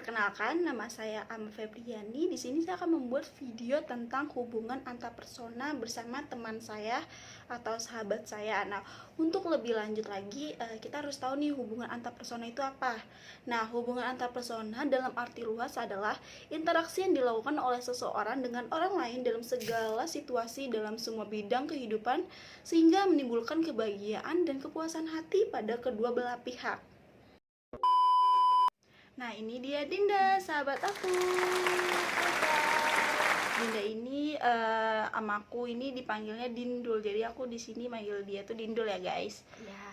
Perkenalkan, nama saya Ama Febriani. Di sini saya akan membuat video tentang hubungan antar persona bersama teman saya atau sahabat saya. Nah, untuk lebih lanjut lagi, kita harus tahu nih hubungan antar persona itu apa. Nah, hubungan antar persona dalam arti luas adalah interaksi yang dilakukan oleh seseorang dengan orang lain dalam segala situasi dalam semua bidang kehidupan sehingga menimbulkan kebahagiaan dan kepuasan hati pada kedua belah pihak. Nah, ini dia Dinda, sahabat aku. Dinda ini sama aku ini dipanggilnya Dindul. Jadi aku di sini manggil dia tuh Dindul ya, guys. Ya.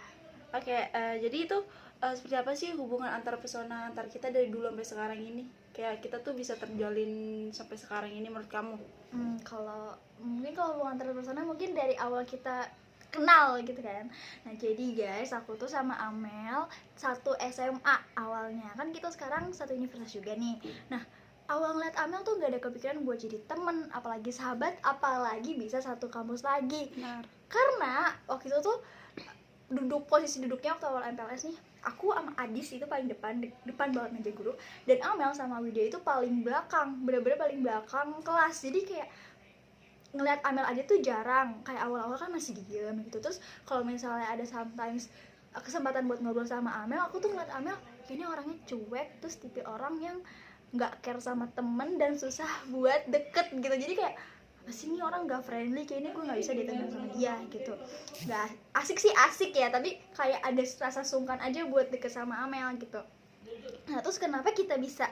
Oke, jadi itu seperti apa sih hubungan antar persona antar kita dari dulu sampai sekarang ini? Kayak kita tuh bisa terjalin sampai sekarang ini menurut kamu? Kalau hubungan antar persona mungkin dari awal kita kenal gitu kan. Nah jadi guys, aku tuh sama Amel satu SMA awalnya. Kan kita sekarang satu universitas juga nih. Nah awal ngeliat Amel tuh gak ada kepikiran buat jadi temen, apalagi sahabat, apalagi bisa satu kampus lagi. Benar. Karena waktu itu tuh posisi duduknya waktu awal MPLS nih, aku sama Adis itu paling depan banget meja guru, dan Amel sama Widya itu paling belakang, bener-bener paling belakang kelas. Jadi kayak ngeliat Amel aja tuh jarang, kayak awal-awal kan masih diem gitu. Terus kalau misalnya ada sometimes kesempatan buat ngobrol sama Amel, aku tuh ngeliat Amel kayaknya orangnya cuek, terus tipe orang yang nggak care sama temen dan susah buat deket gitu. Jadi kayak apa sih ini orang nggak friendly, kayaknya gue nggak bisa ditemenin sama dia gitu. Nggak asik sih, asik ya, tapi kayak ada rasa sungkan aja buat deket sama Amel gitu. Nah terus kenapa kita bisa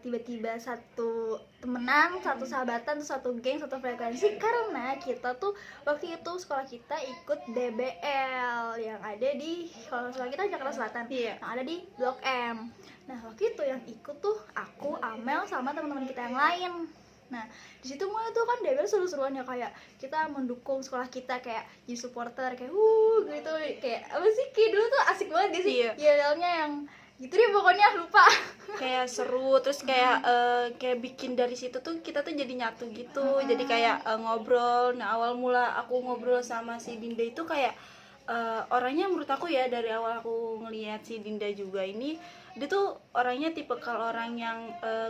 tiba-tiba satu temenan, satu sahabatan, satu geng, satu frekuensi? Karena kita tuh waktu itu sekolah kita ikut DBL yang ada di, kalau sekolah kita Jakarta Selatan, Iya. yang ada di Blok M. Nah waktu itu yang ikut tuh aku, Amel, sama teman-teman kita yang lain. Nah di situ mulai tuh kan DBL seru-seruannya, kayak kita mendukung sekolah kita, kayak jadi supporter, kayak gitu, kayak apa sih, kayak dulu tuh asik banget gitu sih. Iya. Yel-yelnya yang gitu deh pokoknya, lupa. Kayak seru, terus kayak bikin dari situ tuh kita tuh jadi nyatu gitu. Jadi kayak ngobrol. Nah, awal mula aku ngobrol sama si Dinda itu kayak orangnya menurut aku ya, dari awal aku ngelihat si Dinda juga ini, dia tuh orangnya tipe kalau orang yang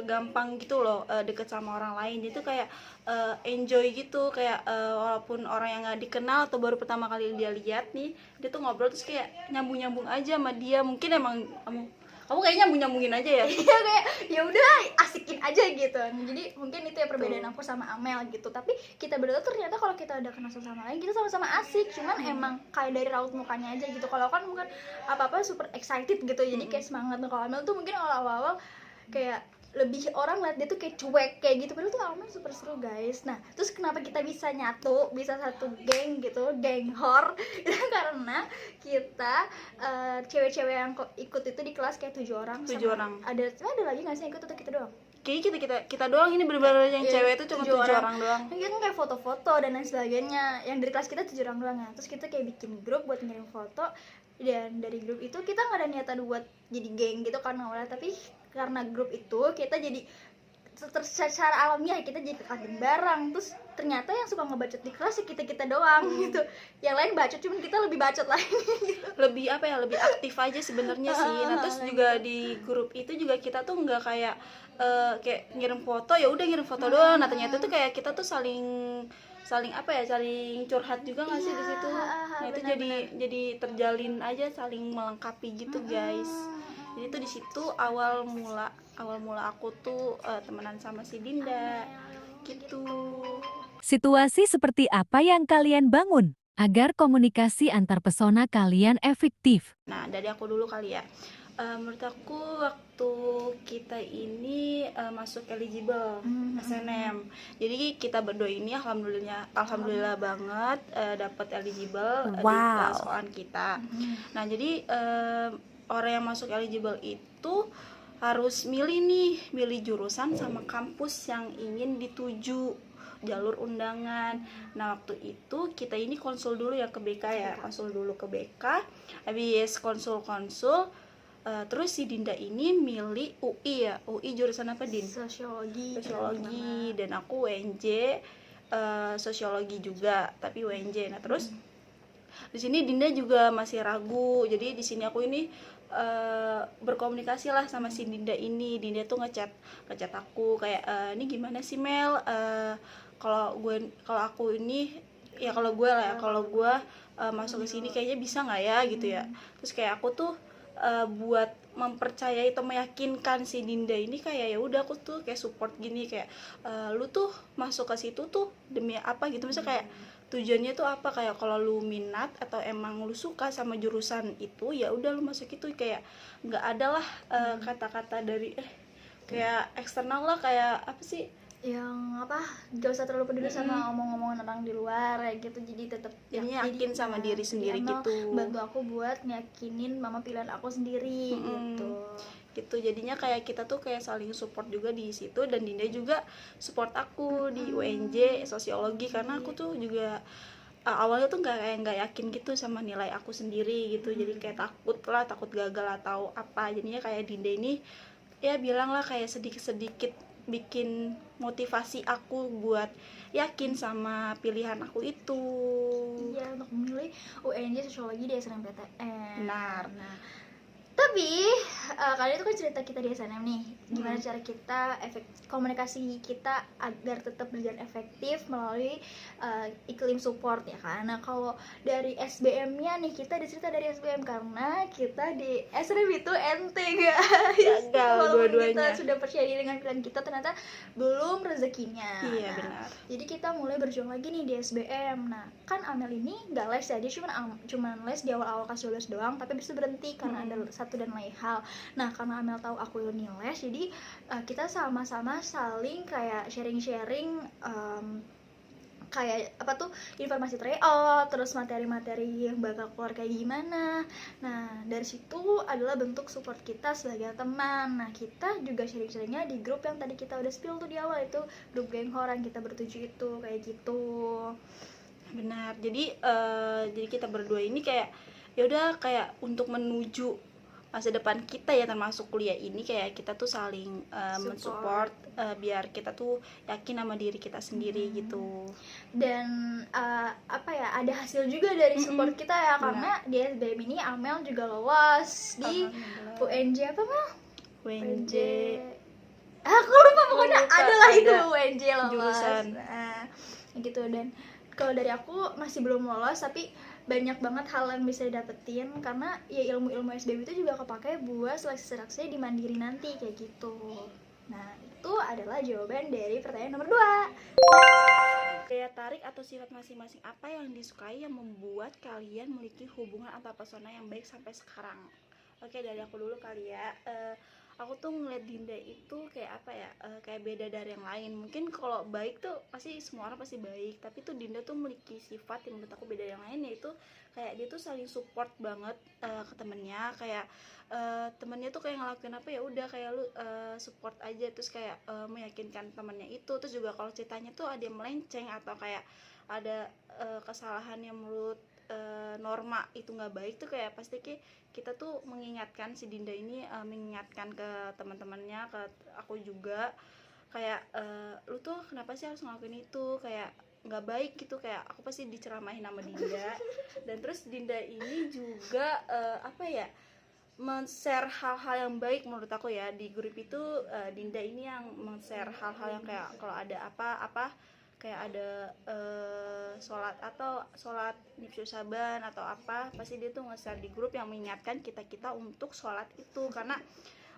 gampang gitu loh deket sama orang lain. Dia tuh kayak enjoy gitu, kayak walaupun orang yang nggak dikenal atau baru pertama kali dia lihat nih, dia tuh ngobrol terus kayak nyambung aja sama dia. Mungkin emang kamu kayaknya nyambungin aja ya. Iya, kayak ya udah asikin aja gitu. Jadi mungkin itu ya perbedaan aku sama Amel gitu. Tapi kita berdua ternyata kalau kita udah kenal sama lain, kita sama-sama asik. Cuman emang kayak dari raut mukanya aja gitu. Kalau kan bukan apa-apa super excited gitu. Jadi kayak semangat. Kalau Amel tuh mungkin awal-awal kayak lebih orang lihat dia tuh kayak cuek kayak gitu, padahal tuh Amel super seru guys. Nah terus kenapa kita bisa nyatu, bisa satu geng gitu, geng hor itu karena kita cewek-cewek yang ikut itu di kelas kayak 7 orang. 7 orang. Ada lagi nggak sih yang ikut atau kita doang? Kayaknya kita doang, ini bener-bener yang cewek itu cuma 7 orang doang. Kita kan kayak foto-foto dan lain sebagainya. Yang dari kelas kita 7 orang doang ya. Terus kita kayak bikin grup buat ngirim foto, dan dari grup itu kita nggak ada niatan buat jadi geng gitu kan awalnya, tapi karena grup itu kita jadi secara alamiah kita jadi ke kantin bareng. Terus ternyata yang suka ngebacot di kelas ya kita doang gitu. Yang lain bacot, cuman kita lebih bacot lain gitu. Lebih apa ya, lebih aktif aja sebenarnya sih. Nah terus juga di grup itu juga kita tuh nggak kayak kayak ngirim foto ya udah ngirim foto doang. Nah ternyata tuh kayak kita tuh saling apa ya, saling curhat juga nggak sih di situ. Nah itu jadi terjalin aja, saling melengkapi gitu guys. Jadi tuh di situ awal mula aku tuh temenan sama si Dinda gitu. Situasi seperti apa yang kalian bangun agar komunikasi antar pesona kalian efektif? Nah dari aku dulu kali ya. Menurut aku waktu kita ini masuk eligible SNM, jadi kita berdua ini alhamdulillah banget dapat eligible di kelas kita. Nah jadi orang yang masuk eligible itu harus milih jurusan sama kampus yang ingin dituju, jalur undangan. Nah waktu itu kita ini konsul dulu ya ke BK ya, konsul dulu ke BK. Habis konsul terus si Dinda ini milih UI ya, UI jurusan apa Din? Sosiologi. Dan aku UNJ sosiologi juga tapi UNJ. Nah terus di sini Dinda juga masih ragu. Jadi di sini aku ini berkomunikasi lah sama si Dinda ini. Dinda tuh ngechat aku kayak ini gimana sih Mel, kalau aku ini ya kalau gue lah ya, kalau gue masuk ke sini kayaknya bisa nggak ya gitu ya. Terus kayak aku tuh buat mempercayai atau meyakinkan si Dinda ini kayak ya udah aku tuh kayak support gini kayak lu tuh masuk ke situ tuh demi apa gitu, misalnya kayak tujuannya tuh apa, kayak kalau lu minat atau emang lu suka sama jurusan itu ya udah lu masuk itu, kayak nggak ada lah kata-kata dari kayak eksternal lah, kayak apa sih yang apa, gak usah terlalu peduli sama omong-omongan orang di luar kayak gitu. Jadi tetap yakin sama diri sendiri gitu, bantu aku buat nyakinin mama pilihan aku sendiri gitu. Jadinya kayak kita tuh kayak saling support juga di situ, dan Dinda juga support aku di UNJ sosiologi karena aku tuh juga awalnya tuh nggak yakin gitu sama nilai aku sendiri gitu. Jadi kayak takut gagal atau apa. Jadinya kayak Dinda ini ya bilang lah kayak sedikit bikin motivasi aku buat yakin sama pilihan aku itu. Iya, untuk memilih UNJ sosiologi di SNMPTN. Benar. Nah, tapi kali itu kan cerita kita di SNM nih, gimana cara kita komunikasi kita agar tetap berjalan efektif melalui iklim support ya kan. Nah kalau dari SBM-nya nih, kita dicerita dari SBM karena kita di SNM itu enteng guys. Walaupun kita sudah percaya diri dengan pilihan kita, ternyata belum rezekinya. Iya benar. Jadi kita mulai berjuang lagi nih di SBM. Nah kan Amel ini nggak les ya, dia cuma les di awal-awal kelas 12 doang, tapi bisa berhenti karena ada satu dan lain hal. Nah karena Amel tahu aku ini les, jadi kita sama-sama saling kayak sharing-sharing kayak apa tuh informasi tryout, terus materi-materi yang bakal keluar kayak gimana. Nah dari situ adalah bentuk support kita sebagai teman. Nah kita juga sharing-sharingnya di grup yang tadi kita udah spill tuh di awal, itu grup geng horang kita bertujuh itu kayak gitu. Benar. Jadi kita berdua ini kayak ya udah kayak untuk menuju masa depan kita ya, termasuk kuliah ini, kayak kita tuh saling mensupport biar kita tuh yakin sama diri kita sendiri gitu. Dan apa ya, ada hasil juga dari support kita ya, karena di SBM ini Amel juga lolos di UNJ apa Mel? UNJ aku lupa, pokoknya adalah itu UNJ lolos jurusan. Gitu. Dan kalau dari aku masih belum lolos, tapi banyak banget hal yang bisa didapetin karena ya ilmu-ilmu SBM itu juga kepake buat seleksi-seleksi di Mandiri nanti kayak gitu. Nah itu adalah jawaban dari pertanyaan nomor 2. Daya tarik atau sifat masing-masing apa yang disukai yang membuat kalian memiliki hubungan antar pesona yang baik sampai sekarang? Oke, dari aku dulu kali ya. Aku tuh ngeliat Dinda itu kayak apa ya, kayak beda dari yang lain. Mungkin kalau baik tuh pasti semua orang pasti baik, tapi tuh Dinda tuh memiliki sifat yang menurut aku beda yang lain, yaitu kayak dia tuh saling support banget ke temennya. Kayak temennya tuh kayak ngelakuin apa ya udah kayak lu support aja, terus kayak meyakinkan temennya itu. Terus juga kalau ceritanya tuh ada yang melenceng atau kayak ada kesalahan yang menurut norma itu nggak baik tuh kayak pasti kita tuh mengingatkan, si Dinda ini mengingatkan ke teman-temannya, ke aku juga kayak lu tuh kenapa sih harus ngelakuin itu, kayak nggak baik gitu, kayak aku pasti diceramahin sama Dinda. Dan terus Dinda ini juga apa ya, men-share hal-hal yang baik menurut aku ya di grup itu. Dinda ini yang men-share hal-hal yang kayak kalau ada apa-apa kayak ada sholat nifsu saban atau apa, pasti dia tuh nge-share di grup yang mengingatkan kita untuk sholat itu. Karena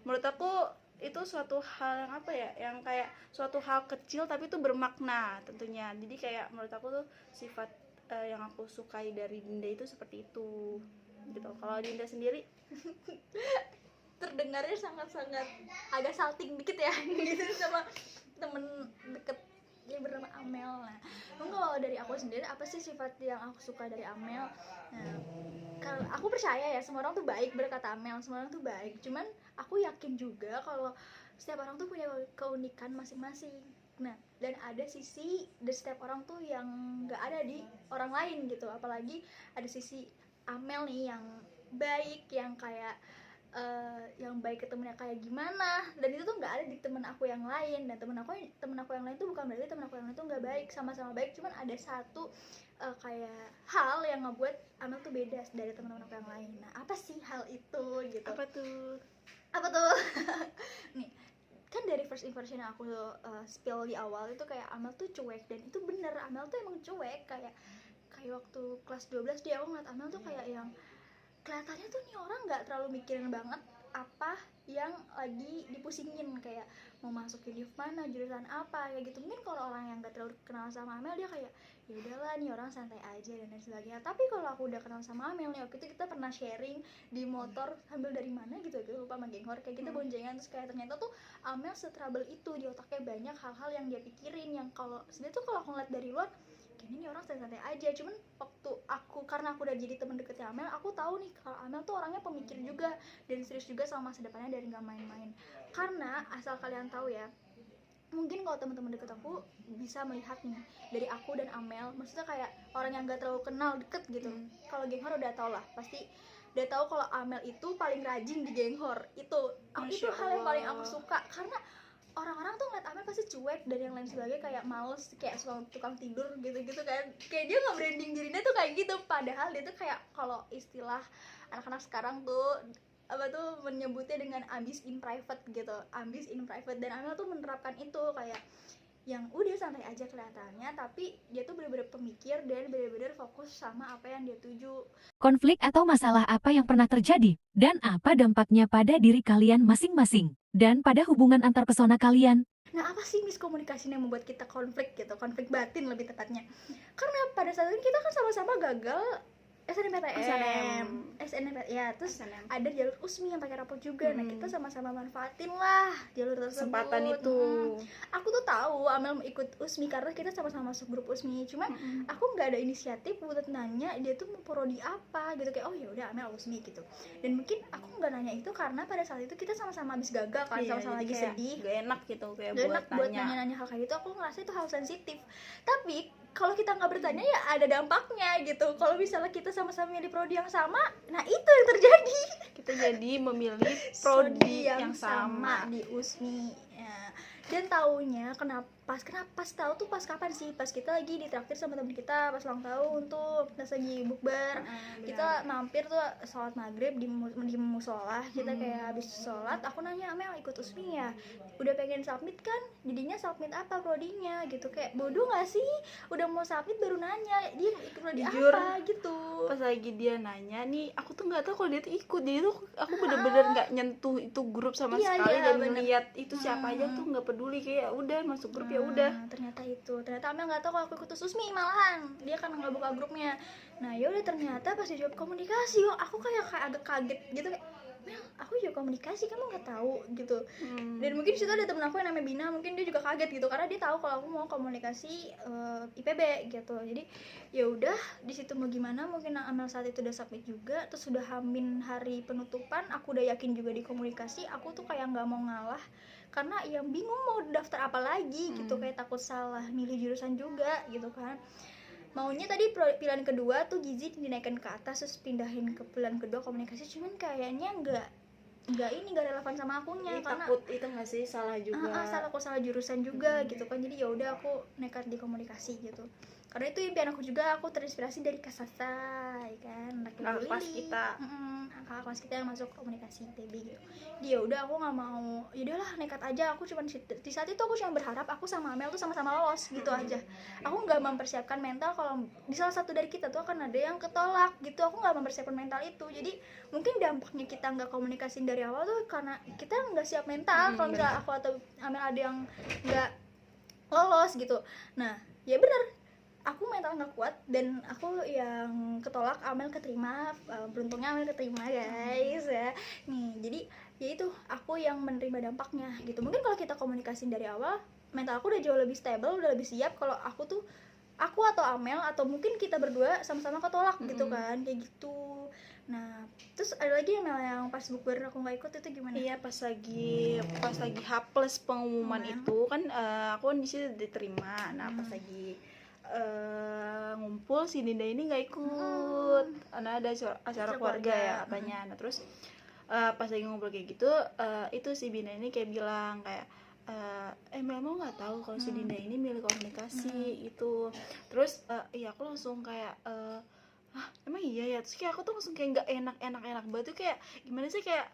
menurut aku itu suatu hal yang apa ya, yang kayak suatu hal kecil tapi itu bermakna tentunya. Jadi kayak menurut aku tuh sifat yang aku sukai dari Dinda itu seperti itu gitu. Kalau Dinda sendiri terdengarnya sangat-sangat agak salting dikit ya gitu sama temen deket yang bernama Amel. Nah, kalau dari aku sendiri apa sih sifat yang aku suka dari Amel? Nah, kalau aku percaya ya semua orang tuh baik, berkata Amel, semua orang tuh baik. Cuman aku yakin juga kalau setiap orang tuh punya keunikan masing-masing. Nah, dan ada sisi dari setiap orang tuh yang nggak ada di orang lain gitu. Apalagi ada sisi Amel nih yang baik, yang kayak yang baik ke temennya kayak gimana, dan itu tuh nggak ada di temen aku yang lain. Dan temen aku yang lain tuh bukan berarti temen aku yang lain tuh nggak baik, sama-sama baik, cuman ada satu kayak hal yang ngebuat Amel tuh beda dari teman-teman aku yang lain. Nah, apa sih hal itu gitu? Apa tuh? Nih, kan dari first impression yang aku spill di awal itu kayak Amel tuh cuek, dan itu bener, Amel tuh emang cuek. Kayak waktu kelas 12 dia, aku ngeliat Amel tuh kayak yang kelihatannya tuh nih orang nggak terlalu mikirin banget apa yang lagi dipusingin, kayak mau masuk univ mana, jurusan apa, kayak gitu. Mungkin kalau orang yang nggak terlalu kenal sama Amel, dia kayak ya udahlah nih orang santai aja dan lain sebagainya. Tapi kalau aku udah kenal sama Amel nih, waktu itu kita pernah sharing di motor sambil dari mana gitu, lupa, sama genghor kayak kita boncengan, terus kayak ternyata tuh Amel se-trouble itu, di otaknya banyak hal-hal yang dia pikirin, yang kalau sebenarnya tuh kalau aku ngeliat dari luar kayaknya nih orang santai-santai aja. Cuman waktu karena aku udah jadi teman deketnya Amel, aku tahu nih kalau Amel tuh orangnya pemikir juga dan serius juga sama masa depannya, dari nggak main-main. Karena asal kalian tahu ya, mungkin kalau teman-teman deket aku bisa melihat nih dari aku dan Amel, maksudnya kayak orang yang nggak terlalu kenal deket gitu. Kalau genghor udah tau lah, pasti udah tahu kalau Amel itu paling rajin di genghor. Itu hal yang paling aku suka, karena orang-orang tuh ngeliat Amel pasti cuek dan yang lain sebagainya, kayak males, kayak suka tukang tidur gitu-gitu kan, kayak dia nggak branding dirinya tuh kayak gitu. Padahal dia tuh kayak, kalau istilah anak-anak sekarang tuh apa tuh menyebutnya dengan ambis in private gitu, ambis in private. Dan Amel tuh menerapkan itu, kayak yang udah santai aja kelihatannya, tapi dia tuh bener-bener pemikir dan bener-bener fokus sama apa yang dia tuju. Konflik atau masalah apa yang pernah terjadi, dan apa dampaknya pada diri kalian masing-masing, dan pada hubungan antar pesona kalian. Nah, apa sih miskomunikasi yang membuat kita konflik gitu, konflik batin lebih tepatnya? Karena pada saat itu kita kan sama-sama gagal SNMPTN ya, terus ada jalur USMI yang pakai rapot juga. Nah, kita sama-sama manfaatin lah jalur tersebut, kesempatan itu. Aku tuh tahu Amel ikut USMI karena kita sama-sama masuk grup USMI, cuman aku nggak ada inisiatif buat nanya dia tuh mau prodi apa gitu, kayak oh ya udah Amel USMI gitu. Dan mungkin aku nggak nanya itu karena pada saat itu kita sama-sama habis gagal kan, sama-sama lagi sedih, gak enak gitu, kayak buat nanya-nanya hal kayak gitu. Aku ngerasa itu hal sensitif, tapi kalau kita nggak bertanya ya ada dampaknya gitu. Kalau misalnya kita sama-sama milih prodi yang sama, nah itu yang terjadi, kita jadi memilih prodi yang sama di USMI ya. Dan taunya kenapa tahu tuh pas kapan sih? Pas kita lagi ditraktir sama temen kita pas ulang tahun tuh, pas lagi bukber. Kita mampir tuh sholat maghrib di musola. Kita kayak habis sholat, aku nanya, Amel ikut USMI ya? Udah pengen submit kan? Jadinya submit apa prodinya gitu. Kayak bodoh gak sih? Udah mau submit baru nanya dia ikut prodi apa gitu. Pas lagi dia nanya nih, aku tuh nggak tahu kalau dia tuh ikut. Jadi tuh aku bener-bener nggak nyentuh itu grup sama sekali, dan ngeliat itu siapa aja tuh nggak peduli, kayak udah masuk grup ya udah. Ternyata Amel nggak tahu kalau aku ikut USMI, malahan dia kan nggak buka grupnya. Nah ya udah, ternyata pas dijawab komunikasi, aku kayak agak kaget gitu, kayak Mel, aku juga komunikasi, kamu nggak tahu gitu. Dan mungkin di situ ada temen aku yang namanya Bina, mungkin dia juga kaget gitu karena dia tahu kalau aku mau komunikasi IPB gitu. Jadi ya udah, di situ mau gimana, mungkin Amel saat itu udah submit juga, terus udah hamin hari penutupan, aku udah yakin juga di komunikasi. Aku tuh kayak nggak mau ngalah karena yang bingung mau daftar apa lagi gitu, kayak takut salah milih jurusan juga gitu kan. Maunya tadi pilihan kedua tuh gizi dinaikkan ke atas, terus pindahin ke pilihan kedua komunikasi, cuman kayaknya nggak relevan sama akunya. Karena takut itu nggak sih, salah juga, salah jurusan juga gitu kan. Jadi ya udah, aku nekat di komunikasi gitu, karena itu impian aku juga. Aku terinspirasi dari Kasasa kan, kakak kelas kita, kakak kelas kita yang masuk komunikasi IPB gitu. Dia udah, aku nggak mau, yaudahlah nekat aja. Aku cuman di saat itu aku cuma berharap aku sama Amel tuh sama-sama lolos gitu aja. Aku nggak mempersiapkan mental kalau di salah satu dari kita tuh akan ada yang ketolak gitu. Aku nggak mempersiapkan mental itu. Jadi mungkin dampaknya kita nggak komunikasiin dari awal tuh karena kita nggak siap mental. Kalau misalnya aku atau Amel ada yang nggak lolos gitu, nah ya benar, aku mental nggak kuat dan aku yang ketolak, Amel keterima. Beruntungnya Amel keterima guys ya. Nih jadi ya itu, aku yang menerima dampaknya gitu. Mungkin kalau kita komunikasiin dari awal, mental aku udah jauh lebih stable, udah lebih siap. Kalau aku atau Amel atau mungkin kita berdua sama-sama ketolak gitu kan, kayak gitu. Nah terus ada lagi yang pas bukber aku nggak ikut, itu gimana? Iya, pas lagi H+ pengumuman itu kan aku di situ diterima. Nah pas lagi ngumpul, si Dinda ini nggak ikut karena ada acara keluarga ya katanya. Nah terus pas lagi ngobrol kayak gitu, itu si Bina ini kayak bilang kayak Mel mau nggak tahu kalau si Dinda ini milik komunikasi itu. Terus iya aku langsung kayak emang iya ya. Terus kayak aku tuh langsung kayak nggak enak banget tuh, kayak gimana sih, kayak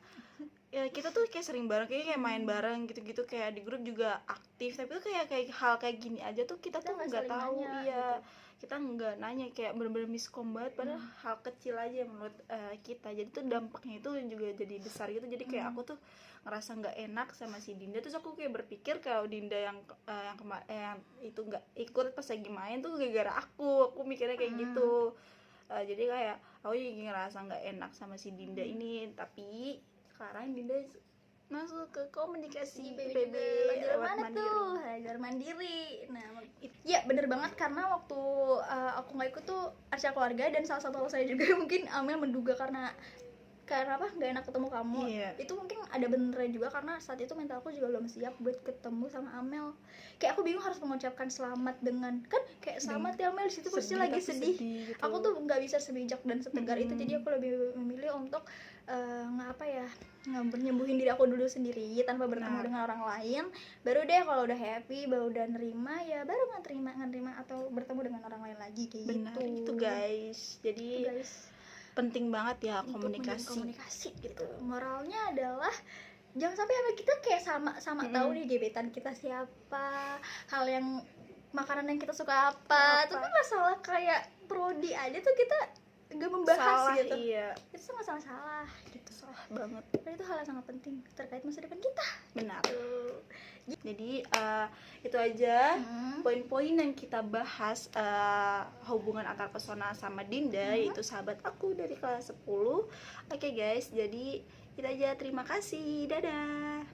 ya kita tuh kayak sering bareng, kayak main bareng gitu-gitu, kayak di grup juga aktif, tapi tuh kayak hal kayak gini aja tuh kita tuh nggak nggak saling tahu. nanya, Iya gitu. kita nggak nanya, kayak bener-bener miskom banget, padahal hal kecil aja menurut kita. Jadi tuh dampaknya itu juga jadi besar gitu. Jadi kayak aku tuh ngerasa nggak enak sama si Dinda. Terus aku kayak berpikir kalau Dinda yang yang itu nggak ikut pas lagi main tuh gara-gara aku mikirnya kayak gitu. Jadi kayak aku juga ngerasa nggak enak sama si Dinda ini. Tapi sekarang Dinda masuk ke komunikasi IPB Belajar lewat mana mandiri. tuh? Belajar mandiri. Nah, ya bener banget, karena waktu aku nggak ikut tuh Arsya keluarga, dan salah satu alasannya juga mungkin Amel menduga karena apa, nggak enak ketemu kamu. Iya. Itu mungkin ada benernya juga, karena saat itu mental aku juga belum siap buat ketemu sama Amel. Kayak aku bingung harus mengucapkan selamat dengan, kan kayak selamat ya Amel, di situ pasti lagi tapi sedih gitu. Aku tuh nggak bisa sebijak dan setegar itu. Jadi aku lebih memilih untuk nyembuhin diri aku dulu sendiri tanpa bertemu dengan orang lain. Baru deh kalau udah happy, baru udah nerima, ya baru nggak terima atau bertemu dengan orang lain lagi kayak Benar gitu. itu guys. Jadi Itu, guys, penting banget ya untuk komunikasi. komunikasi gitu. Moralnya adalah jangan sampai sama kita kayak sama tahu nih gebetan kita siapa, hal yang makanan yang kita suka apa. Tapi masalah kayak prodi aja tuh kita nggak membahas Salah, gitu. iya. Itu sama salah gitu. Salah banget. Dan itu hal yang sangat penting terkait masa depan kita. Benar. Jadi itu aja poin-poin yang kita bahas hubungan antar pesona sama Dinda, yaitu sahabat aku dari kelas 10. Oke guys, jadi itu aja, terima kasih, dadah.